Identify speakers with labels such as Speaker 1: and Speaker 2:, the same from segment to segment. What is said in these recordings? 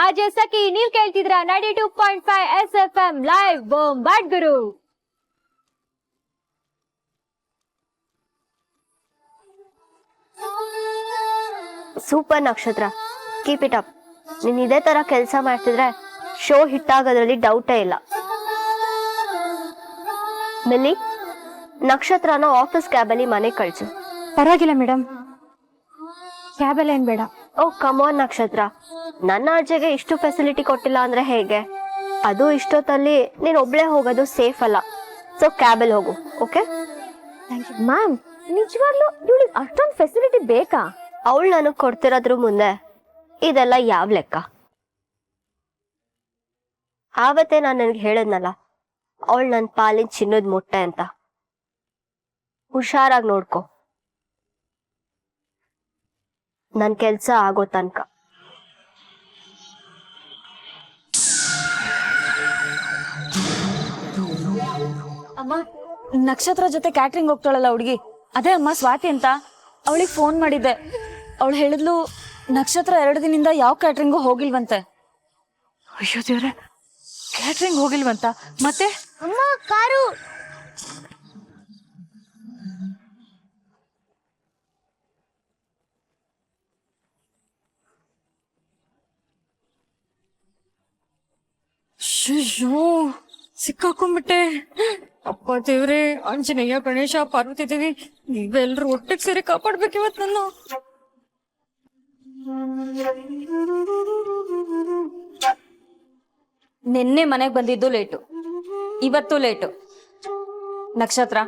Speaker 1: ಆಜೆ ಸಖಿ ನೀವ್ ಕೇಳ್ತಿದ್ರ 92.5 SFM live ಬೊಂಬಾಟ್ ಗುರು.
Speaker 2: Super ನಕ್ಷತ್ರ, keep it up. ನೀನ್ ಇದೇ ತರ ಕೆಲಸ ಮಾಡ್ತಿದ್ರೆ ಶೋ ಹಿಟ್ ಆಗೋದ್ರಲ್ಲಿ ಡೌಟೇ ಇಲ್ಲ. ಮಿಲ್ಲಿ, ನಕ್ಷತ್ರನ ಆಫೀಸ್ ಕ್ಯಾಬಲ್ಲಿ ಮನೆಗೆ ಕಳ್ಸು.
Speaker 1: ಪರವಾಗಿಲ್ಲ ಮೇಡಮ್, ಕ್ಯಾಬಲ್ಲಿ ಏನ್ ಬೇಡ.
Speaker 2: ಓ ಕಮಾನ್ ನಕ್ಷತ್ರ, ನನ್ನ ಅರ್ಜಿಗೆ ಇಷ್ಟು ಫೆಸಿಲಿಟಿ ಕೊಟ್ಟಿಲ್ಲ ಅಂದ್ರೆ ಹೇಗೆ? ಅದು ಇಷ್ಟೊತ್ತಲ್ಲಿ ನೀನ್ ಒಬ್ಳೆ ಹೋಗೋದು ಸೇಫ್ ಅಲ್ಲ. ಸೊ ಕ್ಯಾಬಲ್ಲಿ ಹೋಗು, ಓಕೆ?
Speaker 1: ಮ್ಯಾಮ್, ನಿಜವಾಗ್ಲೂ ಇವಳಿಗೆ ಅಷ್ಟೊಂದು ಫೆಸಿಲಿಟಿ ಬೇಕಾ?
Speaker 2: ಅವಳು ನನಗೆ ಕೊಡ್ತಿರೋದ್ರ ಮುಂದೆ ಇದೆಲ್ಲ ಯಾವ ಲೆಕ್ಕ? ಆವತ್ತೇ ನಾನು ನನಗೆ ಹೇಳದ್ನಲ್ಲ, ಅವಳು ನನ್ನ ಪಾಲಿನ ಚಿನ್ನದ ಮುಟ್ಟೆ ಅಂತ. ಹುಷಾರಾಗಿ ನೋಡ್ಕೊ, ನನ್ನ ಕೆಲಸ ಆಗೋ ತನಕ.
Speaker 3: ಅಮ್ಮ, ನಕ್ಷತ್ರ ಜೊತೆ ಕ್ಯಾಟ್ರಿಂಗ್ ಹೋಗ್ತಾಳಲ್ಲ ಹುಡುಗಿ, ಅದೇ ಅಮ್ಮ ಸ್ವಾತಿ ಅಂತ. ಅವಳಿಗೆ ಫೋನ್ ಮಾಡಿದ್ದೆ. ಅವಳು ಹೇಳಿದ್ಲು ನಕ್ಷತ್ರ 2 ದಿನದಿಂದ ಯಾವ ಕ್ಯಾಟ್ರಿಂಗು ಹೋಗಿಲ್ವಂತೆ.
Speaker 4: ಅಯ್ಯೋ ದೇವ್ರೆ, ಕ್ಯಾಟ್ರಿಂಗ್ ಹೋಗಿಲ್ವಂತ? ಮತ್ತೆ
Speaker 2: ಅಮ್ಮ ಕಾರು.
Speaker 4: ಅಯ್ಯೋ, ಸಿಕ್ಕಾಕೊಂಡ್ಬಿಟ್ಟೆ. ಅಪ್ಪ ದೇವ್ರೆ, ಆಂಜನೇಯ, ಗಣೇಶ, ಪಾರ್ವತಿ ದೇವಿ, ನೀವೆಲ್ರೂ ಒಟ್ಟಿಗೆ ಸೇರಿ ಕಾಪಾಡ್ಬೇಕು ಇವತ್ತು ನನ್ನ.
Speaker 3: ನಿನ್ನೆ ಮನೆಗೆ ಬಂದಿದ್ದು ಲೇಟು, ಇವತ್ತು ಲೇಟು. ನಕ್ಷತ್ರ,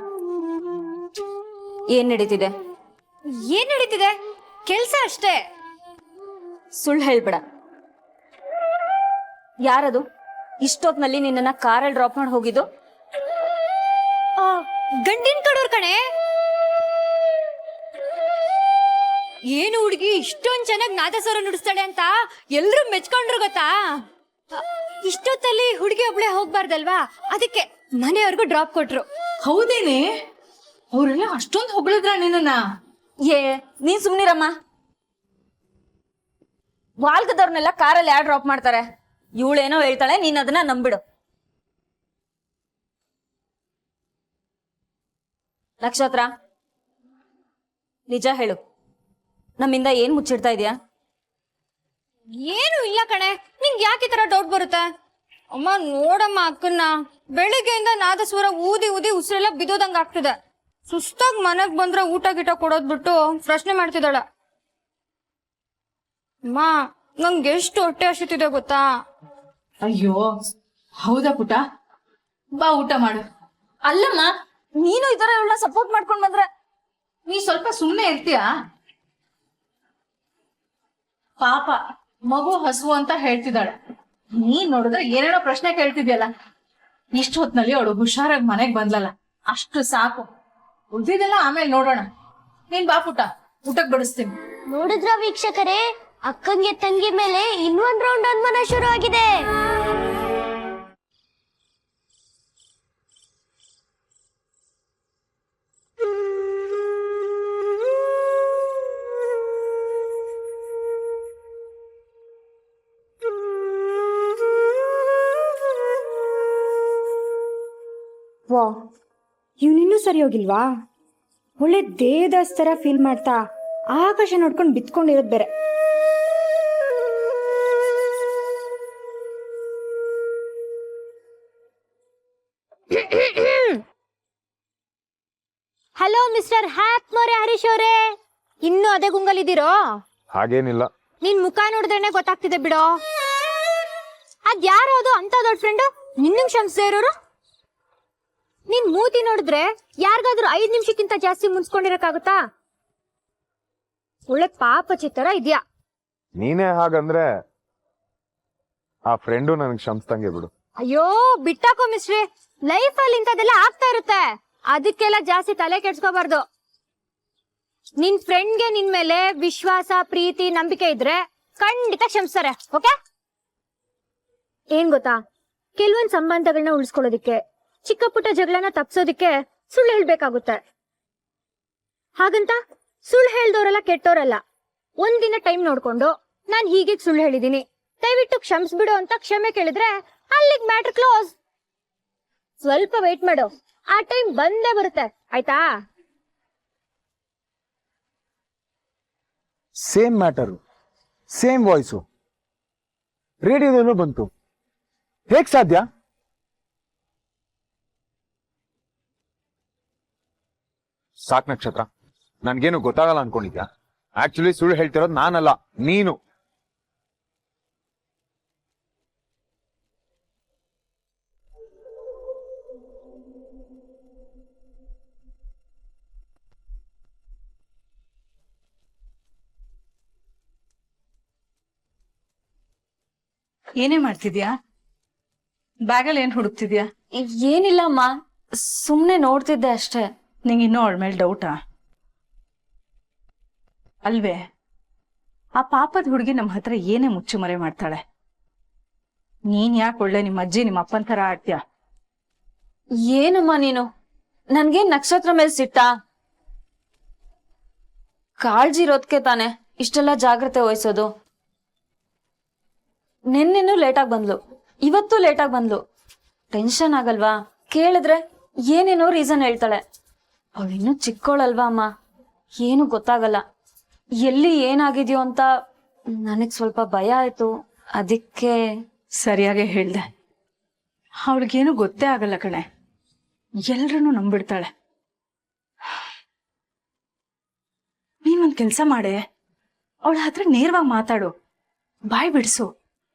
Speaker 3: ಏನ್ ನಡೀತಿದೆ?
Speaker 1: ಏನ್ ನಡೀತಿದೆ? ಕೆಲ್ಸ ಅಷ್ಟೇ.
Speaker 3: ಸುಳ್ಳು ಹೇಳ್ಬೇಡ. ಯಾರದು ಇಷ್ಟೊತ್ನಲ್ಲಿ ನಿನ್ನನ್ನ ಕಾರಲ್ಲಿ ಡ್ರಾಪ್ ಮಾಡಿ ಹೋಗಿದ್ದು?
Speaker 1: ಗಂಡಿನ ಕಡೋರ್ ಕಣೆ. ಏನು ಹುಡುಗಿ ಇಷ್ಟೊಂದ್ ಚೆನ್ನಾಗಿ ನಾದಸ್ವರ ನುಡಿಸ್ತಾಳೆ ಅಂತ ಎಲ್ರು ಮೆಚ್ಕೊಂಡ್ರು ಗೊತ್ತಾ? ಇಷ್ಟೊತ್ತಲ್ಲಿ ಹುಡುಗಿ ಒಬ್ಳೆ ಹೋಗ್ಬಾರ್ದಲ್ವಾ, ಅದಕ್ಕೆ ಮನೆಯವ್ರಿಗೂ ಡ್ರಾಪ್ ಕೊಟ್ರು.
Speaker 4: ಹೌದೇನೆ? ಅವರೆಲ್ಲ ಅಷ್ಟೊಂದು ಹೊಗಳಿದ್ರ ನಿನ್ನ?
Speaker 3: ನೀನ್ ಸುಮ್ನಿರಮ್ಮ. ವಾಲ್ಗದವ್ರನ್ನೆಲ್ಲ ಕಾರಲ್ಲಿ ಯಾರು ಡ್ರಾಪ್ ಮಾಡ್ತಾರೆ? ಇವಳೇನೋ ಹೇಳ್ತಾಳೆ, ನೀನ್ ಅದನ್ನ ನಂಬಿಡು. ನಕ್ಷತ್ರ, ನಿಜ ಹೇಳು, ನಮ್ಮಿಂದ ಏನ್ ಮುಚ್ಚಿಡ್ತಾ ಇದೀಯಾ?
Speaker 1: ಏನು ಇಲ್ಲ ಕಣೆ, ನಿಂಗೆ ಯಾಕೆ ಈ ತರ ಡೌಟ್ ಬರುತ್ತೆ? ಅಮ್ಮ ನೋಡಮ್ಮ ಅಕ್ಕನ್ನ, ಬೆಳಿಗ್ಗೆಯಿಂದ ನಾದಸ್ವರ ಊದಿ ಊದಿ ಉಸಿರೆಲ್ಲ ಬಿದೋದಂಗ ಆಗ್ತಿದೆ. ಸುಸ್ತಾಗ್ ಮನೆಗ್ ಬಂದ್ರೆ ಊಟ ಗೀಟ ಕೊಡೋದ್ ಬಿಟ್ಟು ಪ್ರಶ್ನೆ ಮಾಡ್ತಿದ್ದಾಳೆ. ಅಮ್ಮ, ನಂಗೆ ಎಷ್ಟು ಹೊಟ್ಟೆ ಹಸಿತಿದೆ ಗೊತ್ತಾ?
Speaker 4: ಅಯ್ಯೋ ಹೌದಾ ಪುಟ, ಬಾ ಊಟ ಮಾಡು.
Speaker 3: ಅಲ್ಲಮ್ಮ, ನೀನು ಈ ತರ ಇವಳನ್ನ ಸಪೋರ್ಟ್ ಮಾಡ್ಕೊಂಡ್ ಬಂದ್ರೆ
Speaker 4: ನೀ ಸ್ವಲ್ಪ ಸುಮ್ಮನೆ ಇರ್ತೀಯಾ? ಪಾಪ ಮಗು ಹಸು ಅಂತ ಹೇಳ್ತಿದ್ದಾಳೆ, ನೀನ್ ನೋಡಿದ್ರೆ ಏನೇನೋ ಪ್ರಶ್ನೆ ಕೇಳ್ತಿದ್ಯಲ್ಲ. ಇಷ್ಟು ಹೊತ್ನಲ್ಲಿ ಅವಳು ಹುಷಾರಾಗಿ ಮನೆಗ್ ಬಂದ್ಲಲ್ಲ, ಅಷ್ಟು ಸಾಕು. ಉಳ್ದಿದೆಲ್ಲ ಆಮೇಲೆ ನೋಡೋಣ. ನೀನ್ ಬಾ ಪುಟ, ಊಟಕ್ ಬಡಿಸ್ತೀನಿ.
Speaker 2: ನೋಡಿದ್ರ ವೀಕ್ಷಕರೇ, ಅಕ್ಕಂಗೆ ತಂಗಿ ಮೇಲೆ ಇನ್ನೊಂದ್ ರೌಂಡ್ ಅನುಮಾನ ಶುರು ಆಗಿದೆ.
Speaker 5: ವಾ, ಇವನಿನ್ನೂ ಸರಿ ಹೋಗಿಲ್ವಾ? ಒಳ್ಳೆ ದೇವದಾಸ್ ತರ ಫೀಲ್ ಮಾಡ್ತಾ ಆಕಾಶ ನೋಡ್ಕೊಂಡು ಬಿತ್ಕೊಂಡಿರೋದ್ ಬೇರೆ.
Speaker 1: ಹಲೋ ಮಿಸ್ಟರ್ ಹ್ಯಾಪ್ ಮೋರೆ ಹರೀಶ್ ಅವರೇ, ಇನ್ನೂ ಅದೇ ಗುಂಗಲಿದ್ದೀರೋ?
Speaker 6: ಹಾಗೇನಿಲ್ಲ,
Speaker 1: ನಿನ್ ಮುಖ ನೋಡಿದ್ರೇನೆ ಗೊತ್ತಾಗ್ತಿದೆ ಬಿಡೋ. ಅದ್ ಯಾರೋ ಅದು ಅಂತ ದೊಡ್ಡ ಫ್ರೆಂಡು ನಿನ್ನಂಗ್ ಕ್ಷಮಿಸದೇ ಇರೋರು? ನಿನ್ ಮೂತಿ ನೋಡಿದ್ರೆ ಯಾರಿಗಾದ್ರೂ 5 ನಿಮಿಷಕ್ಕಿಂತ ಜಾಸ್ತಿ ಮುನ್ಸ್ಕೊಂಡಿರಕ್ಕಾಗುತ್ತಾ? ಒಳ್ಳೆ ಪಾಪ ಚಿತ್ತರ ಇದ್ಯಾ.
Speaker 6: ನೀನೇ ಹಾಗಂದ್ರೆ ಆ ಫ್ರೆಂಡು ನನಗೆ ಕ್ಷಮಿಸ್ತಂಗೆ ಬಿಡು.
Speaker 1: ಅಯ್ಯೋ ಬಿಟ್ಟಾಕೋ ಮಿಸ್ಟ್ರಿ, ಲೈಫ್ ಅಲ್ಲಿ ಇಂಥದೆಲ್ಲ ಆಗ್ತಾ ಇರುತ್ತೆ, ಅದಕ್ಕೆಲ್ಲ ಜಾಸ್ತಿ ತಲೆ ಕೆಡ್ಸ್ಕೋಬಾರ್ದು. ನಿನ್ ಫ್ರೆಂಡ್ಗೆ ನಿನ್ ಮೇಲೆ ವಿಶ್ವಾಸ, ಪ್ರೀತಿ, ನಂಬಿಕೆ ಇದ್ರೆ ಖಂಡಿತ ಕ್ಷಮಿಸ್ತಾರೆ. ಓಕೆ? ಏನ್ ಗೊತ್ತಾ, ಕೆಲವೊಂದ್ ಸಂಬಂಧಗಳನ್ನ ಉಳಿಸ್ಕೊಳ್ಳೋದಿಕ್ಕೆ, ಚಿಕ್ಕ ಪುಟ್ಟ ಜಗಳನ್ನ ತಪ್ಸೋದಿಕ್ಕೆ ಸುಳ್ಳು ಹೇಳ್ಬೇಕಾಗುತ್ತೆ. ಹಾಗಂತ ಸುಳ್ಳು ಹೇಳ್ದವರೆಲ್ಲ ಕೆಟ್ಟೋರಲ್ಲ. ಒಂದಿನ ಟೈಮ್ ನೋಡ್ಕೊಂಡು ನಾನ್ ಹೀಗೆ ಸುಳ್ಳು ಹೇಳಿದೀನಿ, ದಯವಿಟ್ಟು ಕ್ಷಮಿಸ್ಬಿಡು ಅಂತ ಕ್ಷಮೆ ಕೇಳಿದ್ರೆ ಅಲ್ಲಿಗೆ ಮ್ಯಾಟ್ರ್ ಕ್ಲೋಸ್. ಸ್ವಲ್ಪ ವೇಟ್ ಮಾಡು, ಆ ಟೈಮ್ ಬಂದೇ ಬರುತ್ತೆ, ಆಯ್ತಾ?
Speaker 6: ಸೇಮ್ ಮ್ಯಾಟರು, ಸೇಮ್ ವಾಯ್ಸು, ರೇಡಿಯೋದಲ್ಲೂ ಬಂತು. ಹೇಗ್ ಸಾಧ್ಯ? ಸಾಕ್ ನಕ್ಷತ್ರ, ನನ್ಗೇನು ಗೊತ್ತಾಗಲ್ಲ ಅನ್ಕೊಂಡಿದ್ಯಾ? ಆಕ್ಚುಲಿ ಸುಳ್ಳು ಹೇಳ್ತಿರೋದು ನಾನಲ್ಲ, ನೀನು.
Speaker 4: ಏನೇ ಮಾಡ್ತಿದ್ಯಾ? ಬ್ಯಾಗಲ್ಲಿ ಏನ್ ಹುಡುಕ್ತಿದ್ಯಾ?
Speaker 3: ಏನಿಲ್ಲ ಅಮ್ಮ, ಸುಮ್ನೆ ನೋಡ್ತಿದ್ದೆ ಅಷ್ಟೇ.
Speaker 4: ನಿಂಗೆ ಇನ್ನೂ ಅವಳ ಮೇಲೆ ಡೌಟಾ? ಅಲ್ವೇ, ಆ ಪಾಪದ ಹುಡುಗಿ ನಮ್ಮ ಹತ್ರ ಏನೇ ಮುಚ್ಚುಮರೆ ಮಾಡ್ತಾಳೆ. ನೀನ್ ಯಾಕೆ ಒಳ್ಳೆ ನಿಮ್ಮ ಅಜ್ಜಿ ನಿಮ್ಮ ಅಪ್ಪನ ಥರ ಆಡ್ತೀಯ?
Speaker 3: ಏನಮ್ಮ ನೀನು, ನನ್ಗೇನ್ ನಕ್ಷತ್ರ ಮೇಲೆ ಸಿಟ್ಟ? ಕಾಳಜಿ ಇರೋದ್ಕೆ ತಾನೆ ಇಷ್ಟೆಲ್ಲ ಜಾಗ್ರತೆ ವಹಿಸೋದು. ನಿನ್ನೆನೂ ಲೇಟಾಗಿ ಬಂದ್ಲು, ಇವತ್ತು ಲೇಟಾಗಿ ಬಂದ್ಲು. ಟೆನ್ಷನ್ ಆಗಲ್ವಾ? ಕೇಳಿದ್ರೆ ಏನೇನೋ ರೀಸನ್ ಹೇಳ್ತಾಳೆ. ಅವಳಿನ್ನೂ ಚಿಕ್ಕವಳಲ್ವಾ ಅಮ್ಮ, ಏನು ಗೊತ್ತಾಗಲ್ಲ. ಎಲ್ಲಿ ಏನಾಗಿದ್ಯೋ ಅಂತ ನನಗ್ ಸ್ವಲ್ಪ ಭಯ ಆಯ್ತು, ಅದಕ್ಕೆ.
Speaker 4: ಸರಿಯಾಗೆ ಹೇಳ್ದೆ, ಅವಳಿಗೇನು ಗೊತ್ತೇ ಆಗಲ್ಲ ಕಣೆ, ಎಲ್ರನ್ನೂ ನಂಬಿಡ್ತಾಳೆ. ನೀನೊಂದ್ ಕೆಲ್ಸ ಮಾಡೆ, ಅವಳ ಹತ್ರ ನೇರವಾಗಿ ಮಾತಾಡು, ಬಾಯ್ ಬಿಡಿಸು.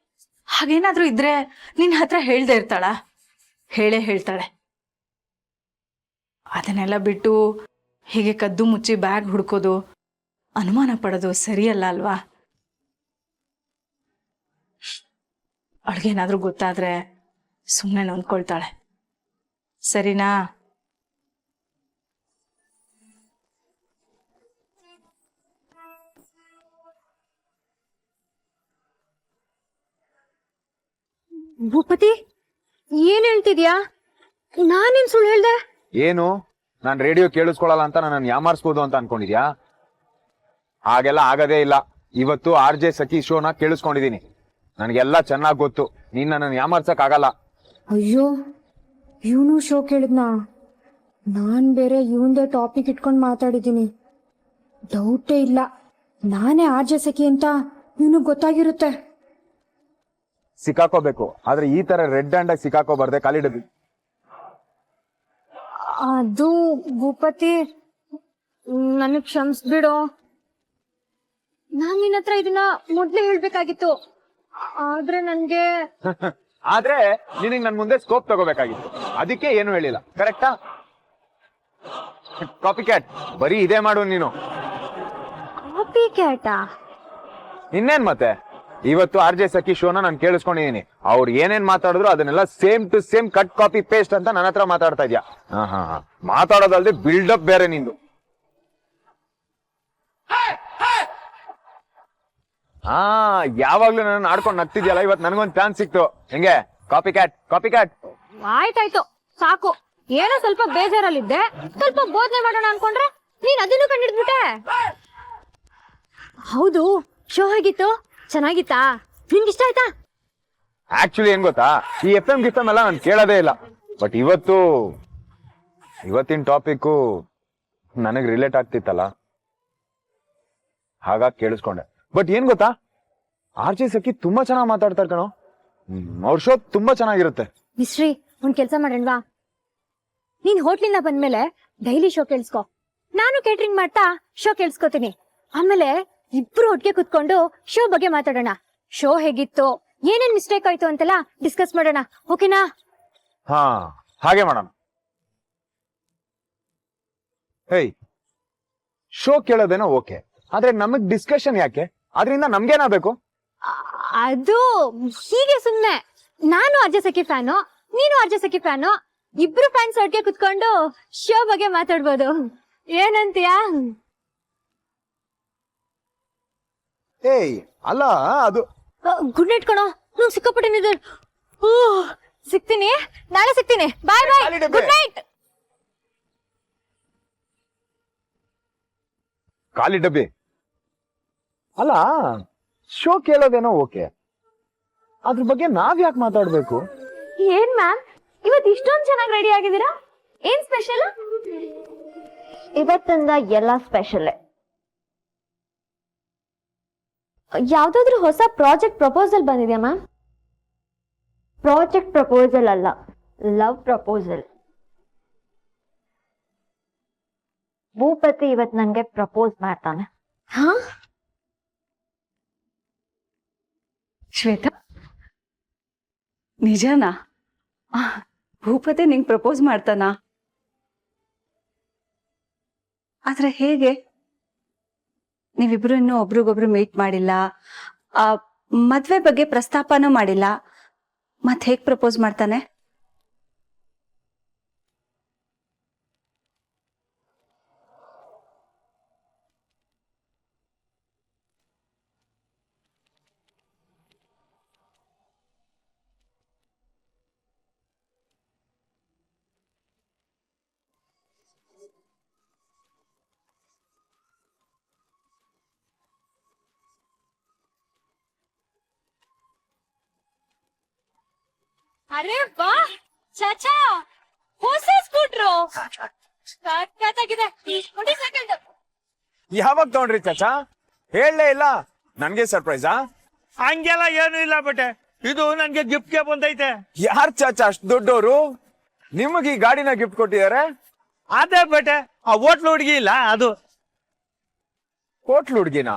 Speaker 4: ಹಾಗೇನಾದ್ರೂ ಇದ್ರೆ ನಿನ್ ಹತ್ರ ಹೇಳ್ದೆ ಇರ್ತಾಳ? ಹೇಳೇ ಹೇಳ್ತಾಳೆ. ಅದನ್ನೆಲ್ಲ ಬಿಟ್ಟು ಹೀಗೆ ಕದ್ದು ಮುಚ್ಚಿ ಬ್ಯಾಗ್ ಹುಡ್ಕೋದು, ಅನುಮಾನ ಪಡೋದು ಸರಿಯಲ್ಲ ಅಲ್ವಾ? ಅವಳಿಗೇನಾದ್ರೂ ಗೊತ್ತಾದ್ರೆ ಸುಮ್ಮನೆ ನೊಂದ್ಕೊಳ್ತಾಳೆ, ಸರಿನಾ?
Speaker 1: ಭೂಪತಿ, ಏನ್ ಹೇಳ್ತಿದ್ಯಾ? ನಾನೇನ್ ಸುಳ್ಳು ಹೇಳ್ದೆ?
Speaker 6: ಏನು, ನಾನ್ ರೇಡಿಯೋ ಕೇಳಿಸ್ಕೊಳಲ್ಲ ಅಂತ ನನ್ನ ಯಾಮಾರಿಸ್ಬೋದು ಅಂತ ಅನ್ಕೊಂಡಿದ್ಯಾ? ಹಾಗೆಲ್ಲ ಆಗದೇ ಇಲ್ಲ. ಇವತ್ತು RJ ಸಖಿ ಶೋನ ಕೇಳಿಸ್ಕೊಂಡಿದೀನಿ, ನನಗೆಲ್ಲ ಚೆನ್ನಾಗ್ ಗೊತ್ತು. ನೀನ್ ನನ್ನ ಯಾಮಾರ್ಸಕ್ ಆಗಲ್ಲ.
Speaker 5: ಅಯ್ಯೋ, ಇವನು ಶೋ ಕೇಳಿದ್ನಾ? ನಾನ್ ಬೇರೆ ಇವಂದೇ ಟಾಪಿಕ್ ಇಟ್ಕೊಂಡು ಮಾತಾಡಿದ್ದೀನಿ. ಡೌಟೇ ಇಲ್ಲ, ನಾನೇ ಆರ್ಜೆ ಸಖಿ ಅಂತ ಇವನಿಗೆ ಗೊತ್ತಾಗಿರುತ್ತೆ.
Speaker 6: ಸಿಕ್ಕಾಕೋಬೇಕು, ಆದ್ರೆ ಈ ತರ ರೆಡ್ ಹ್ಯಾಂಡ್ ಆಗಿ ಸಿಕ್ಕಾಕೋಬಾರ್ದೆ, ಖಾಲಿ ಡಬ್ಬಿ.
Speaker 1: ಅದು ಭೂಪತಿ, ನನಗ್ ಕ್ಷಮಿಸ್ಬಿಡು. ನಾನ್ ನಿನ್ನ ಹತ್ರ ಇದನ್ನ ಮೊದ್ಲೇ ಹೇಳ್ಬೇಕಾಗಿತ್ತು, ಆದ್ರೆ ನನ್ಗೆ
Speaker 6: ಆದ್ರೆ ನಿನಗ್ ನನ್ ಮುಂದೆ ಸ್ಕೋಪ್ ತಗೋಬೇಕಾಗಿತ್ತು, ಅದಕ್ಕೆ ಏನು ಹೇಳಿಲ್ಲ. ಕರೆಕ್ಟಾ? ಕಾಪಿ ಕ್ಯಾಟ್, ಬರೀ ಇದೇ ಮಾಡು ನೀನು.
Speaker 1: ಕಾಪಿ ಕ್ಯಾಟಾ?
Speaker 6: ಇನ್ನೇನ್ ಮತ್ತೆ, ಇವತ್ತು RJ ಸಖಿ ಶೋನ ನಾನು ಕೇಳಿಸ್ಕೊಂಡಿದೀನಿ. ಅವ್ರು ಏನೇನ್ ಮಾತಾಡಿದ್ರು ಅದನ್ನೆಲ್ಲ same to same cut copy paste ಅಂತ ನನ್ನ ಹತ್ರ ಮಾತಾಡ್ತಾ ಇದ್ಯಾ? ಮಾತಾಡೋದಲ್ದೆ ಬಿಲ್ಡಪ್ ಬೇರೆ ನಿಂದು. ಯಾವಾಗ್ಲೂ ನನ್ನ ಆಡ್ಕೊಂಡು ನಗ್ತಿದ್ಯಲ್ಲ, ಇವತ್ತು ನನಗೊಂದು ಚಾನ್ಸ್ ಸಿಕ್ತು. ಹೆಂಗೆ? Copy cat, copy cat.
Speaker 1: ಆಯ್ತಾಯ್ತು, ಸಾಕು. ಏನೋ ಸ್ವಲ್ಪ ಬೇಜಾರಲ್ಲಿದ್ದೆ, ಸ್ವಲ್ಪ ಬೋಧನೆ ಮಾಡೋಣ ಅನ್ಕೊಂಡ್ರೆ ನೀನ್ ಅದನ್ನು ಕಂಡಿಡ್ಬಿಟ್ಟೆ. ಹೌದು, ಶೋ ಹೇಗಿತ್ತು? ಚೆನ್ನಾಗಿತ್ತಾ? ನಿನ್ಗಿಷ್ಟ ಆಯ್ತಾ?
Speaker 6: ಆಕ್ಚುಲಿ ಏನ್ ಗೊತ್ತಾ, ಈ FM ಗಿಫ್ಟಮ್ ಎಲ್ಲ ನಾನು ಕೇಳೋದೇ ಇಲ್ಲ. ಬಟ್ ಇವತ್ತಿನ ಟಾಪಿಕ್ ನನಗ್ ರಿಲೇಟ್ ಆಗ್ತಿತ್ತಲ್ಲ, ಹಾಗಾಗಿ ಕೇಳಿಸ್ಕೊಂಡೆ. ಬಟ್ ಏನ್ ಗೊತ್ತಾ, RJ ಸಖಿ ತುಂಬಾ ಚೆನ್ನಾಗಿ ಮಾತಾಡ್ತಾರೆ ಕಣೋ. ಅವ್ರ ಶೋ ತುಂಬಾ ಚೆನ್ನಾಗಿರುತ್ತೆ.
Speaker 1: ಮಿಸ್ಟ್ರಿ, ಒಂದ್ ಕೆಲ್ಸ ಮಾಡೋಣವಾ? ನೀನ್ ಹೋಟ್ಲಿಂದ ಬಂದ್ಮೇಲೆ ಡೈಲಿ ಶೋ ಕೇಳಿಸ್ಕೊ, ನಾನು ಕೇಟರಿಂಗ್ ಮಾಡ್ತಾ ಶೋ ಕೇಳಿಸ್ಕೊತೀನಿ. ಆಮೇಲೆ ಇಬ್ರು ಒಟ್ಟಿಗೆ ಕುತ್ಕೊಂಡು ಶೋ ಬಗ್ಗೆ ಮಾತಾಡೋಣ. ಶೋ ಹೇಗಿತ್ತು, ಏನೇನ್ ಮಿಸ್ಟೇಕ್ ಆಯ್ತು ಅಂತೆಲ್ಲ ಡಿಸ್ಕಸ್ ಮಾಡೋಣ, ಓಕೆನಾ?
Speaker 6: ಹಾ, ಹಾಗೆ ಮಾಡೋಣ. ಹೇಯ್, ಶೋ ಕೇಳೋದೇನೋ ಓಕೆ, ಆದ್ರೆ ನಮಗ್ ಡಿಸ್ಕಷನ್ ಯಾಕೆ? ಅದರಿಂದ ನಮ್ಗೇನಾಗಬೇಕು?
Speaker 1: ಅದು ಹೀಗೆ ಸುಮ್ನೆ. ನಾನು RJ ಸಖಿ ಫ್ಯಾನು, ನೀನು RJ ಸಖಿ ಫ್ಯಾನು, ಇಬ್ರು ಫ್ಯಾನ್ಸ್ ಒಟ್ಟಿಗೆ ಕುತ್ಕೊಂಡು ಶೋ ಬಗ್ಗೆ ಮಾತಾಡ್ಬೋದು. ಏನಂತೀಯಾ?
Speaker 6: ಏಯ್, ಅಲ್ಲ ಅದು.
Speaker 1: ಗುಡ್ ನೈಟ್ ಕಣೋ, ನಂಗೆ ಸಿಕ್ಕಾಪಟ್ಟೆ ನಿದ್ದೆ. ಸಿಗ್ತೀನಿ, ನಾಳೆ ಸಿಗ್ತೀನಿ. ಬಾಯ್ ಬಾಯ್, ಗುಡ್ ನೈಟ್.
Speaker 6: ಖಾಲಿ ಡಬ್ಬಿ. ಅಲ್ಲ, ಶೋ ಕೇಳೋದೇನೋ ಓಕೆ, ಅದ್ರ ಬಗ್ಗೆ ನಾವ್ ಯಾಕೆ ಮಾತಾಡ್ಬೇಕು?
Speaker 2: ಏನ್ ಮ್ಯಾಮ್ ಇವತ್ ಇಷ್ಟೊಂದ್ ಚೆನ್ನಾಗಿ ರೆಡಿ ಆಗಿದ್ದೀರಾ? ಏನ್ ಸ್ಪೆಷಲ್? ಇವತ್ತಿಂದ ಎಲ್ಲ ಸ್ಪೆಷಲ್. ಯಾವ್ದಾದ್ರು ಹೊಸ ಪ್ರಾಜೆಕ್ಟ್ ಪ್ರಪೋಸಲ್ ಬಂದಿದ್ಯಾ ಮ್ಯಾಮ್? ಪ್ರಾಜೆಕ್ಟ್ ಪ್ರಪೋಸಲ್ ಅಲ್ಲ, ಲವ್ ಪ್ರಪೋಸಲ್. ಭೂಪತಿ ಇವತ್ ನನ್ಗೆ ಪ್ರಪೋಸ್ ಮಾಡ್ತಾನೆ.
Speaker 3: ಹಾ ಶ್ವೇತಾ, ನಿಜನಾ? ಭೂಪತಿ ನಿಂಗೆ ಪ್ರಪೋಸ್ ಮಾಡ್ತಾನಾ? ಆದ್ರೆ ಹೇಗೆ? ನೀವಿಬ್ರು ಇನ್ನೂ ಒಬ್ರಿಗೊಬ್ರು ಮೀಟ್ ಮಾಡಿಲ್ಲ, ಮದ್ವೆ ಬಗ್ಗೆ ಪ್ರಸ್ತಾಪನೂ ಮಾಡಿಲ್ಲ, ಮತ್ ಹೇಗ್ ಪ್ರಪೋಸ್ ಮಾಡ್ತಾನೆ?
Speaker 1: ಅರೆ ವಾ ಚಾಚಾ, ಹೊಸ ಸ್ಕೂಟ್ರು ಸಖತ್ತಾಗಿದೆ. ನೋಡಿ ಸೆಕೆಂಡ್.
Speaker 6: ಯಾವಾಗ ತಗೊಂಡ್ರಿ ಚಾಚಾ? ಹೇಳಲೇ ಇಲ್ಲ. ನನ್ಗೆ ಸರ್ಪ್ರೈಸಾ?
Speaker 7: ಹಂಗೆಲ್ಲ ಏನು ಇಲ್ಲ ಬಟ್ಟೆ, ಇದು ನನ್ಗೆ ಗಿಫ್ಟ್ಗೆ ಬಂದೈತೆ.
Speaker 6: ಯಾರ್ ಚಾಚಾ ಅಷ್ಟು ದೊಡ್ಡವರು ನಿಮಗೆ ಈ ಗಾಡಿನ ಗಿಫ್ಟ್ ಕೊಟ್ಟಿದ್ದಾರೆ?
Speaker 7: ಅದೇ ಬಟ್ಟೆ, ಆ ಹೋಟ್ಲು ಹುಡುಗಿ ಇಲ್ಲ ಅದು.
Speaker 6: ಹೋಟ್ಲು ಹುಡ್ಗಿನ?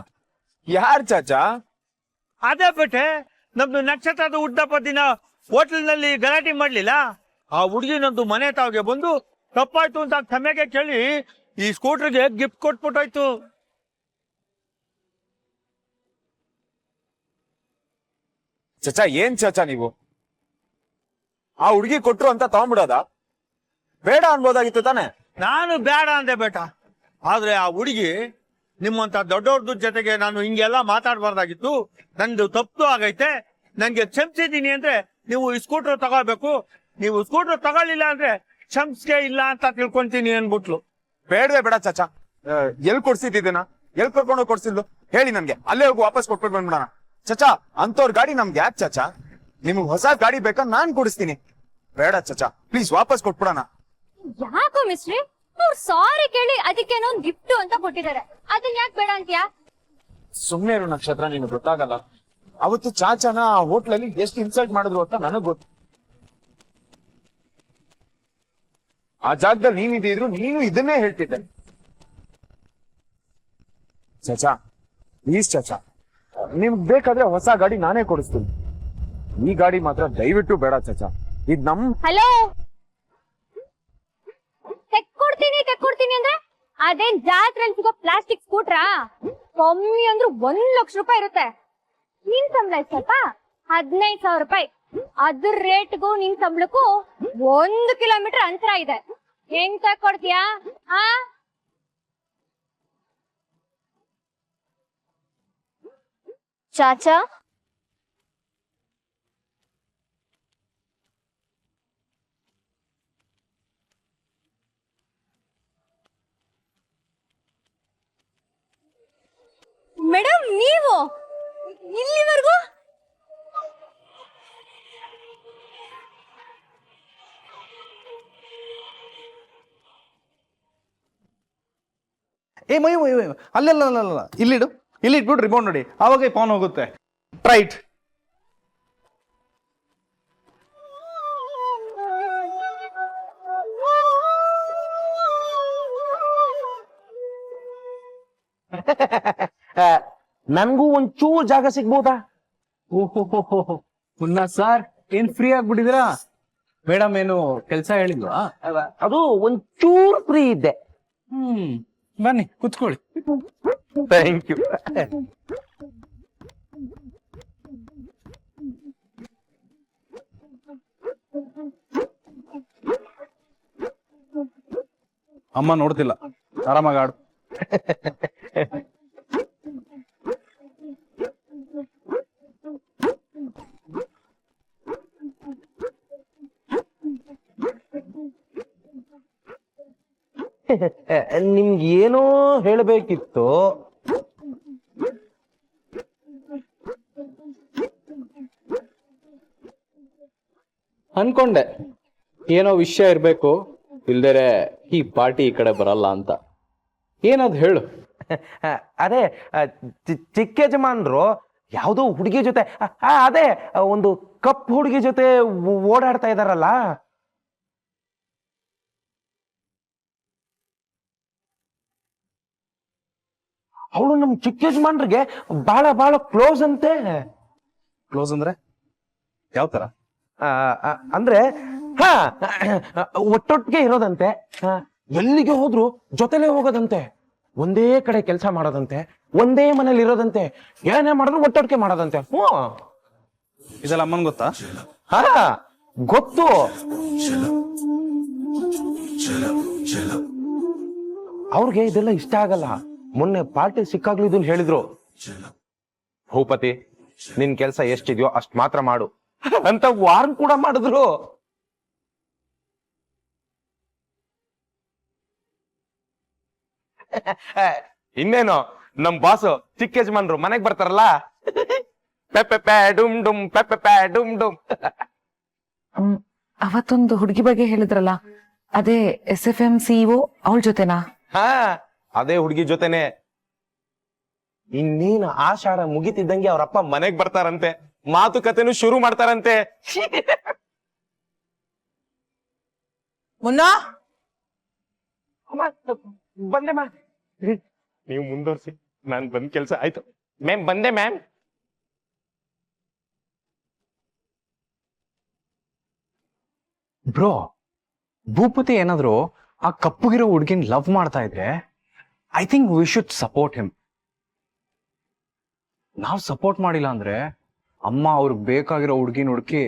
Speaker 6: ಯಾರ್ ಚಾಚಾ?
Speaker 7: ಅದೇ ಬಟ್ಟೆ, ನಮ್ದು ನಕ್ಷತ್ರದ ಹುಟ್ಟದಪ್ಪ ದಿನ ಹೋಟ್ಲಿನಲ್ಲಿ ಗಲಾಟೆ ಮಾಡ್ಲಿಲ್ಲ, ಆ ಹುಡುಗಿ ನಂದು ಮನೆ ತಾವಿಗೆ ಬಂದು ತಪ್ಪಾಯ್ತು ಅಂತ ಕ್ಷಮೆಗೆ ಕೇಳಿ ಈ ಸ್ಕೂಟರ್ಗೆ ಗಿಫ್ಟ್ ಕೊಟ್ಬಿಟ್ಟೋಯ್ತು.
Speaker 6: ಚಾಚಾ ಏನ್ ಚಾಚಾ ನೀವು? ಆ ಹುಡ್ಗಿ ಕೊಟ್ರು ಅಂತ ತಗೊಂಡ್ಬಿಡೋದ? ಬೇಡ ಅನ್ಬೋದಾಗಿತ್ತು ತಾನೆ?
Speaker 7: ನಾನು ಬೇಡ ಅಂದೆ ಬೇಟ, ಆದ್ರೆ ಆ ಹುಡುಗಿ ನಿಮ್ಮಂತ ದೊಡ್ಡವ್ರದ್ದು ಜೊತೆಗೆ ನಾನು ಹಿಂಗೆಲ್ಲ ಮಾತಾಡ್ಬಾರ್ದಾಗಿತ್ತು, ನಂದು ತಪ್ಪು ಆಗೈತೆ, ನಂಗೆ ಕ್ಷಮಿಸಿದೀನಿ ಅಂದ್ರೆ ನೀವು ಈ ಸ್ಕೂಟರ್ ತಗೋಬೇಕು, ನೀವು ಸ್ಕೂಟರ್ ತಗೊಳ್ಳಿಲ್ಲ ಅಂದ್ರೆ ಕ್ಷಮಿಸ್ಗೆ ಇಲ್ಲ ಅಂತ ತಿಳ್ಕೊಂತೀನಿ ಅನ್ಬಿಟ್ಲು.
Speaker 6: ಬೇಡವೇ ಬೇಡ ಚಾಚಾ. ಎಲ್ ಕೊಡ್ಸಿದ್ದೀನ? ಎಲ್ ಕರ್ಕೊಂಡು ಕೊಡ್ಸಿದ್ಲು ಹೇಳಿ ನನ್ಗೆ, ಅಲ್ಲೇ ಹೋಗಿ ವಾಪಸ್ ಕೊಟ್ಬಿಟ್ಟು ಬಂದ್ಬಿಡೋಣ. ಚಾಚಾ ಅಂತವ್ರ ಗಾಡಿ ನಮ್ಗೆ ಯಾಕೆ ಚಾಚಾ? ನಿಮ್ಗೆ ಹೊಸ ಗಾಡಿ ಬೇಕಾ? ನಾನ್ ಕೊಡಿಸ್ತೀನಿ. ಬೇಡ ಚಾಚಾ ಪ್ಲೀಸ್ ವಾಪಸ್ ಕೊಟ್ಬಿಡೋಣ.
Speaker 1: ಯಾಕೋ ಮಿಸ್ಟ್ರಿ, ಅವ್ರು ಸಾರಿ ಕೇಳಿ ಅದಕ್ಕೇನೋ ಗಿಫ್ಟ್ ಅಂತ ಕೊಟ್ಟಿದ್ದಾರೆ, ಅದನ್ನ ಯಾಕೆ ಬೇಡ ಅಂತೀಯಾ?
Speaker 6: ಸುಮ್ನೆ ಇರು ನಕ್ಷತ್ರ, ನಿನ್ಗೆ ಗೊತ್ತಾಗಲ್ಲ. ಅವತ್ತು ಚಾಚಾನ ಆ ಹೋಟ್ಲಲ್ಲಿ ಎಷ್ಟು ಇನ್ಸಲ್ಟ್ ಮಾಡಿದ್ರು ಅಂತ ನನಗ್ ಗೊತ್ತು. ಆ ಜಾಗದಲ್ಲಿ ನೀನಿದ್ರು ನೀನು ಇದನ್ನೇ ಹೇಳ್ತಿದ್ದೆ. ಚಾಚಾ ಪ್ಲೀಸ್ ಚಾಚಾ, ನಿಮ್ಗ್ ಬೇಕಾದ್ರೆ ಹೊಸ ಗಾಡಿ ನಾನೇ ಕೊಡಿಸ್ತೀನಿ. ಈ ಗಾಡಿ ಮಾತ್ರ ದಯವಿಟ್ಟು ಬೇಡ ಚಾಚಾ. ಇದ್ ನಮ್
Speaker 1: ಹಲೋ, ತೆಕ್ಕೊಡ್ತೀನಿ ಅಂದ್ರೆ ಅದೇನ್ ಜಾತ್ರೆಲ್ ಸಿಗೋ ಪ್ಲಾಸ್ಟಿಕ್ ಸ್ಕೂಟ್ರಾ? ಕಮ್ಮಿ ಅಂದ್ರೂ 1 ಲಕ್ಷ ರೂಪಾಯಿ ಇರುತ್ತೆ. ನಿನ್ ಸಂಬಳ ಸ್ವಲ್ಪ 15,000 ರೂಪಾಯಿ. ಅದ್ರ ರೇಟ್ಗೂ ನಿನ್ ಸಂಬಳಕ್ಕೂ 1 ಕಿಲೋಮೀಟರ್ ಅಂತರ ಇದೆ. ಹೆಂಗ್ ತಕ್ಕೊಡ್ತೀಯಾ?
Speaker 2: ಚಾಚಾ
Speaker 1: ಮೇಡಮ್, ನೀವು ಇಲ್ಲಿವರೆಗೂ?
Speaker 8: ಏ ಮೈ ಅಲ್ಲ ಇಲ್ಲಿಡು, ಇಲ್ಲಿ ಇಟ್ಬಿಟ್ಟು ರಿಮೋಟ್ ನೋಡಿ, ಆವಾಗ ಫೋನ್ ಹೋಗುತ್ತೆ. ರೈಟ್.
Speaker 7: ನನ್ಗೂ ಒಂಚೂರು ಜಾಗ ಸಿಗ್ಬೋದಾ?
Speaker 8: ಓಹೋ ಪುನ್ನ ಸರ್, ಏನ್ ಫ್ರೀ ಆಗ್ಬಿಟ್ಟಿದ್ದೀರಾ? ಮೇಡಮ್ ಏನು ಕೆಲ್ಸ ಹೇಳಿಲ್ವಾ?
Speaker 7: ಅದು ಒಂಚೂರು ಫ್ರೀ ಇದ್ದೆ.
Speaker 8: ಬನ್ನಿ ಕುತ್ಕೊಳ್ಳಿ.
Speaker 7: Thank you.
Speaker 8: ಅಮ್ಮ ನೋಡ್ತಿಲ್ಲ, ಆರಾಮಾಗಿ ಆಡು.
Speaker 7: ನಿಮ್ಗೇನೋ ಹೇಳಬೇಕಿತ್ತು.
Speaker 8: ಅನ್ಕೊಂಡೆ ಏನೋ ವಿಷಯ ಇರ್ಬೇಕು, ಇಲ್ದೇರೆ ಈ ಪಾರ್ಟಿ ಈ ಕಡೆ ಬರಲ್ಲ ಅಂತ. ಏನದು ಹೇಳು.
Speaker 9: ಅದೇ ಚಿಕ್ಕ ಯಜಮಾನ್ರು ಯಾವುದೋ ಹುಡುಗಿ ಜೊತೆ ಅದೇ ಒಂದು ಕಪ್ ಹುಡುಗಿ ಜೊತೆ ಓಡಾಡ್ತಾ ಇದಾರಲ್ಲ. ಅವಳು ನಮ್ ಚಿಕ್ಕ ಯಜಮಾನ್ರಿಗೆ ಬಹಳ ಬಹಳ ಕ್ಲೋಸ್ ಅಂತೆ.
Speaker 8: ಕ್ಲೋಸ್ ಅಂದ್ರೆ ಯಾವ ತರ?
Speaker 9: ಅಂದ್ರೆ ಹಾ, ಒಟ್ಟೊಟ್ಟಿಗೆ ಇರೋದಂತೆ, ಎಲ್ಲಿಗೆ ಹೋದ್ರು ಜೊತೆಲೇ ಹೋಗೋದಂತೆ, ಒಂದೇ ಕಡೆ ಕೆಲಸ ಮಾಡೋದಂತೆ, ಒಂದೇ ಮನೇಲಿ ಇರೋದಂತೆ, ಏನೇ ಮಾಡಿದ್ರು ಒಟ್ಟೊಟ್ಟಿಗೆ ಮಾಡೋದಂತೆ.
Speaker 8: ಇದೆಲ್ಲ ಅಮ್ಮನ್ ಗೊತ್ತಾ?
Speaker 9: ಹಾ ಗೊತ್ತು. ಅವ್ರಿಗೆ ಇದೆಲ್ಲ ಇಷ್ಟ ಆಗಲ್ಲ. ಮೊನ್ನೆ ಪಾರ್ಟಿ ಸಿಕ್ಕಾಗ್ಲೂ ಇದನ್ನ ಹೇಳಿದ್ರು, ಭೂಪತಿ ನಿನ್ ಕೆಲ್ಸ ಎಷ್ಟಿದ್ಯೋ ಅಷ್ಟ್ ಮಾತ್ರ ಮಾಡು ಅಂತ ವಾರ್ನ್ ಕೂಡ ಮಾಡಿದ್ರು. ಇನ್ನೇನು ನಮ್ ಬಾಸು ಚಿಕ್ಕ ಯಜಮಾನ್ರು ಮನೆಗ್ ಬರ್ತಾರಲ್ಲ, ಪೆಪ್ಪೆ ಡುಮ್ ಡುಮ್ ಪೆಪ್ಪೆ ಡುಮ್ ಡುಮ್.
Speaker 10: ಅವತ್ತೊಂದು ಹುಡುಗಿ ಬಗ್ಗೆ ಹೇಳಿದ್ರಲ್ಲ, ಅದೇ SFM CEO ಅವಳ ಜೊತೆನಾ?
Speaker 9: ಹಾ ಅದೇ ಹುಡುಗಿ ಜೊತೆನೆ. ಇನ್ನೇನು ಆಷಾಢ ಮುಗಿತಿದ್ದಂಗೆ ಅವ್ರಪ್ಪ ಮನೆಗ್ ಬರ್ತಾರಂತೆ, ಮಾತುಕತೆನೂ ಶುರು ಮಾಡ್ತಾರಂತೆ.
Speaker 10: ಮುನ್ನಾ,
Speaker 9: ಬಂದೆ ಮ್ಯಾಮ್. ನೀವು ಮುಂದುವರ್ಸಿ, ನಾನ್ ಬಂದ್ ಕೆಲ್ಸ ಆಯ್ತು. ಮ್ಯಾಮ್ ಬಂದೆ ಮ್ಯಾಮ್.
Speaker 8: ಬ್ರೋ, ಭೂಪತಿ ಏನಾದ್ರು ಆ ಕಪ್ಪುಗಿರೋ ಹುಡ್ಗಿನ್ ಲವ್ ಮಾಡ್ತಾ ಇದ್ರೆ I think we should support him. ನಾವ್ ಸಪೋರ್ಟ್ ಮಾಡಿಲ್ಲ ಅಂದ್ರೆ ಅಮ್ಮ ಅವ್ರಿಗೆ ಬೇಕಾಗಿರೋ ಹುಡ್ಗಿನ ಹುಡುಕಿ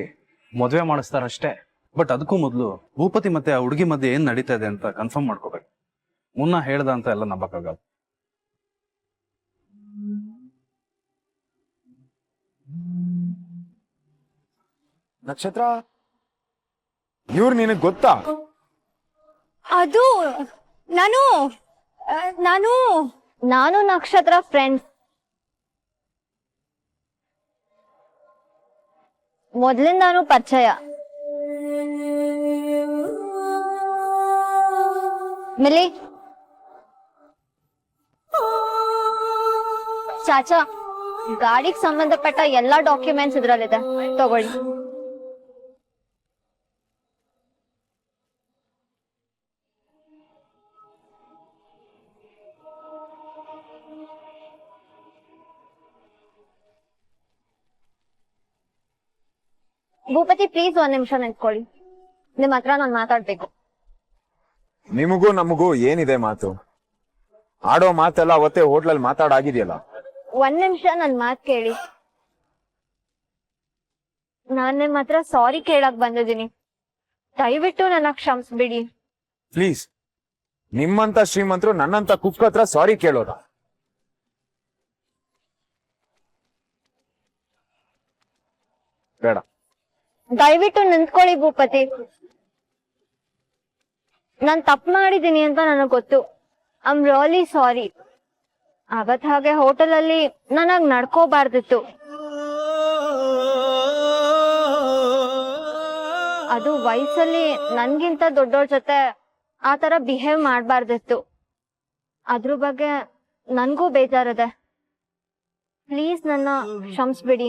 Speaker 8: ಮದ್ವೆ ಮಾಡಿಸ್ತಾರಷ್ಟೇ.
Speaker 11: ಬಟ್ ಅದಕ್ಕೂ ಮೊದಲು ಭೂಪತಿ ಮತ್ತೆ ಆ ಹುಡುಗಿ ಮಧ್ಯೆ ಏನ್ ನಡೀತಾ ಇದೆ ಅಂತ ಕನ್ಫರ್ಮ್ ಮಾಡ್ಕೋಬೇಕು. ಮುನ್ನ ಹೇಳ್ದ ಅಂತ ಎಲ್ಲ ನಂಬಕ್ಕಾಗಲ್ಲ.
Speaker 6: ನಕ್ಷತ್ರ, ಇವ್ರು ನಿನಗ್ ಗೊತ್ತಾ?
Speaker 1: ಅದು ನಾನು ನಾನು
Speaker 2: ನಾನು ನಕ್ಷತ್ರ ಫ್ರೆಂಡ್ಸ್. ಮೊದ್ಲಿಂದಾನು ಪರಿಚಯ. ಮಿಲಿ ಚಾಚಾ, ಗಾಡಿಗೆ ಸಂಬಂಧಪಟ್ಟ ಎಲ್ಲಾ ಡಾಕ್ಯುಮೆಂಟ್ಸ್ ಇದ್ರಲ್ಲಿದೆ, ತಗೊಳ್ಳಿ. ಭೂಪತಿ ಪ್ಲೀಸ್ ಒಂದ್ ನಿಮಿಷ ನಿಂತ್ಕೊಳ್ಳಿ, ನಿಮ್ ಹತ್ರ ನಾನ್ ಮಾತಾಡ್ಬೇಕು.
Speaker 6: ನಿಮಗೂ ನಮಗೂ ಏನಿದೆ ಮಾತು? ಆಡೋ ಮಾತೆಲ್ಲ ಅವತ್ತೇ ಹೋಟ್ಲಲ್ಲಿ ಮಾತಾಡಾಗಿದೆಯಲ್ಲ.
Speaker 2: ಒಂದ್ ನಿಮಿಷ ನನ್ ಮಾತ್ ಕೇಳಿ. ನಾನ್ ನಿಮ್ ಹತ್ರ ಸಾರಿ ಕೇಳಕ್ ಬಂದಿದ್ದೀನಿ, ದಯವಿಟ್ಟು ನನ್ನ ಕ್ಷಮಿಸ್ಬಿಡಿ.
Speaker 6: ಪ್ಲೀಸ್, ನಿಮ್ಮಂತ ಶ್ರೀಮಂತರು ನನ್ನಂತ ಕುಕ್ ಹತ್ರ ಸಾರಿ ಕೇಳೋದ? ಬೇಡ.
Speaker 2: ದಯವಿಟ್ಟು ನಿಂತ್ಕೊಳ್ಳಿ ಭೂಪತಿ. ನಾನ್ ತಪ್ಪು ಮಾಡಿದೀನಿ ಅಂತ ನನಗ್ ಗೊತ್ತು. I am really sorry. ಅವತ್ ಹಾಗೆ ಹೋಟೆಲ್ ಅಲ್ಲಿ ನನಗ್ ನಡ್ಕೋಬಾರ್ದಿತ್ತು. ಅದು ವಯಸ್ಸಲ್ಲಿ ನನ್ಗಿಂತ ದೊಡ್ಡೋರ್ ಜೊತೆ ಆ ತರ ಬಿಹೇವ್ ಮಾಡ್ಬಾರ್ದಿತ್ತು. ಅದ್ರ ಬಗ್ಗೆ ನನ್ಗೂ ಬೇಜಾರಿದೆ. ಪ್ಲೀಸ್ ನನ್ನ ಕ್ಷಮಿಸ್ಬಿಡಿ.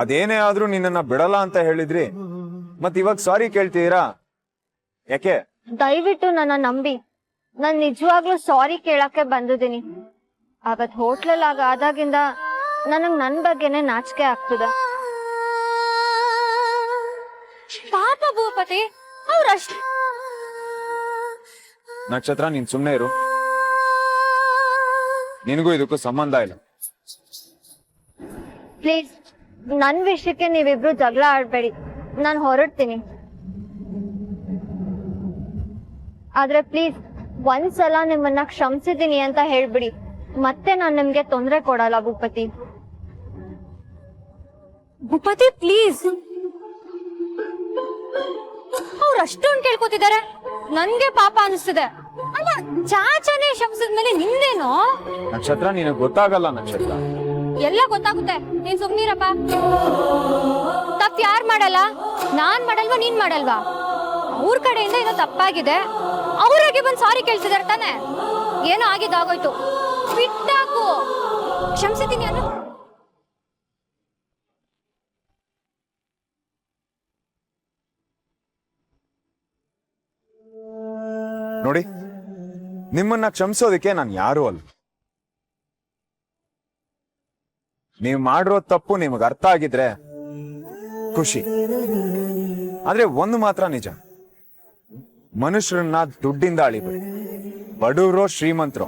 Speaker 6: ಅದೇನೇ ಆದ್ರೂ ನಿನ್ನನ್ನ ಬಿಡಲ್ಲ ಅಂತ ಹೇಳಿದ್ರಿ, ಮತ್ ಇವಾಗ ಸಾರಿ ಕೇಳ್ತೀರಾ ಯಾಕೆ?
Speaker 2: ದಯವಿಟ್ಟು ನನ್ನ ನಂಬಿ. ನಾನ್ ನಿಜವಾಗ್ಲೂ ಸಾರಿ ಕೇಳಕ್ಕೆ ಬಂದಿದ್ದೀನಿ. ಅವತ್ ಹೋಟ್ಲಲ್ಲಿ ಆದಾಗಿಂದ ನನಗ್ ನನ್ ಬಗ್ಗೆನೆ ನಾಚಿಕೆ ಆಗ್ತದೆ.
Speaker 1: ಪಾಪ ಭೂಪತಿ, ಅವ್ರಷ್ಟ.
Speaker 6: ನಕ್ಷತ್ರ, ನೀನ್ ಸುಮ್ನೆ ಇರು. ನಿನಗೂ ಇದಕ್ಕೂ ಸಂಬಂಧ ಇಲ್ಲ.
Speaker 2: ಪ್ಲೀಸ್, ನನ್ ವಿಷಯಕ್ಕೆ ನೀವಿಬ್ರು ಜಗಳ ಆಡ್ಬೇಡಿ. ನಾನ್ ಹೊರಡ್ತೀನಿ. ಆದ್ರೆ ಪ್ಲೀಸ್ ಒಂದ್ಸಲ ನಿಮ್ಮನ್ನ ಕ್ಷಮಿಸಿದೀನಿ ಅಂತ ಹೇಳ್ಬಿಡಿ. ಮತ್ತೆ ನಾನ್ ನಿಮ್ಗೆ ತೊಂದ್ರೆ ಕೊಡಲ್ಲ ಭೂಪತಿ.
Speaker 1: ಭೂಪತಿ ಪ್ಲೀಸ್, ಅವ್ರು ಅಷ್ಟೊಂದು ಕೇಳ್ಕೊತಿದ್ದಾರೆ, ನನ್ಗೆ ಪಾಪ ಅನಿಸ್ತಿದೆ. ಅಲ್ಲ, ಚಾಚಾನೇ ಶಬ್ಸಿದ್ಮೇಲೆ ನಿಂದೇನೋ?
Speaker 6: ನಕ್ಷತ್ರ, ನಿನಗ್ ಗೊತ್ತಾಗಲ್ಲ. ನಕ್ಷತ್ರ,
Speaker 1: ಎಲ್ಲ ಗೊತ್ತಾಗುತ್ತೆ, ನೀನ್ ಸುಮ್ನಿರಪ್ಪ. ತಪ್ಪು ಯಾರು ಮಾಡಲ್ಲ? ನಾನ್ ಮಾಡಲ್ವಾ, ನೀನ್ ಮಾಡಲ್ವಾ? ಅವ್ರ ಕಡೆಯಿಂದ ಏನೋ ತಪ್ಪಾಗಿದೆ, ಅವ್ರಾಗೆ ಬಂದು ಸಾರಿ ಕೇಳ್ತಿದಾರೆ ತಾನೆ. ಏನೋ ಆಗಿದ್ದಾಗೋಯ್ತು, ಬಿಟ್ಟಾಕು. ಕ್ಷಮಿಸಿದ್ದೀನಿ ಅನ್ನು.
Speaker 6: ನೋಡಿ, ನಿಮ್ಮನ್ನ ಕ್ಷಮಿಸೋದಕ್ಕೆ ನಾನು ಯಾರೂ ಅಲ್ಲ. ನೀವು ಮಾಡಿರೋ ತಪ್ಪು ನಿಮಗೆ ಅರ್ಥ ಆಗಿದ್ರೆ ಖುಷಿ. ಆದ್ರೆ ಒಂದು ಮಾತ್ರ ನಿಜ, ಮನುಷ್ಯರನ್ನ ದುಡ್ಡಿಂದ ಅಳಿಬೇಡಿ. ಬಡವರೋ ಶ್ರೀಮಂತರೋ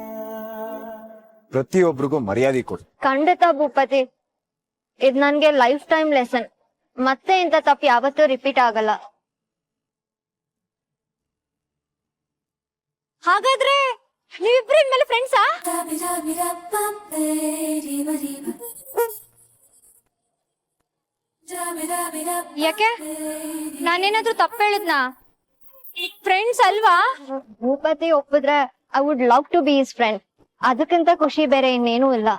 Speaker 6: ಪ್ರತಿಯೊಬ್ಬರಿಗೂ ಮರ್ಯಾದೆ ಕೊಡಿ.
Speaker 2: ಖಂಡಿತ ಭೂಪತಿ, ಇದ್ ನನ್ಗೆ ಲೈಫ್ ಟೈಮ್ ಲೆಸನ್. ಮತ್ತೆ ಇಂಥ ತಪ್ಪು ಯಾವತ್ತೂ ರಿಪೀಟ್ ಆಗಲ್ಲ.
Speaker 1: ಹಾಗಾದ್ರೆ ನೀವಿಬ್ರು ಇನ್ಮೇಲೆ ಫ್ರೆಂಡ್ಸಾ? ಯಾಕೆ, ನಾನೇನಾದ್ರೂ ತಪ್ಪು ಹೇಳಿದ್ನಾ? ಫ್ರೆಂಡ್ಸ್ ಅಲ್ವಾ?
Speaker 2: ಭೂಪತಿ ಒಪ್ಪಿದ್ರೆ I would love to be his friend. ಅದಕ್ಕಿಂತ ಖುಷಿ ಬೇರೆ ಇನ್ನೇನೂ ಇಲ್ಲ.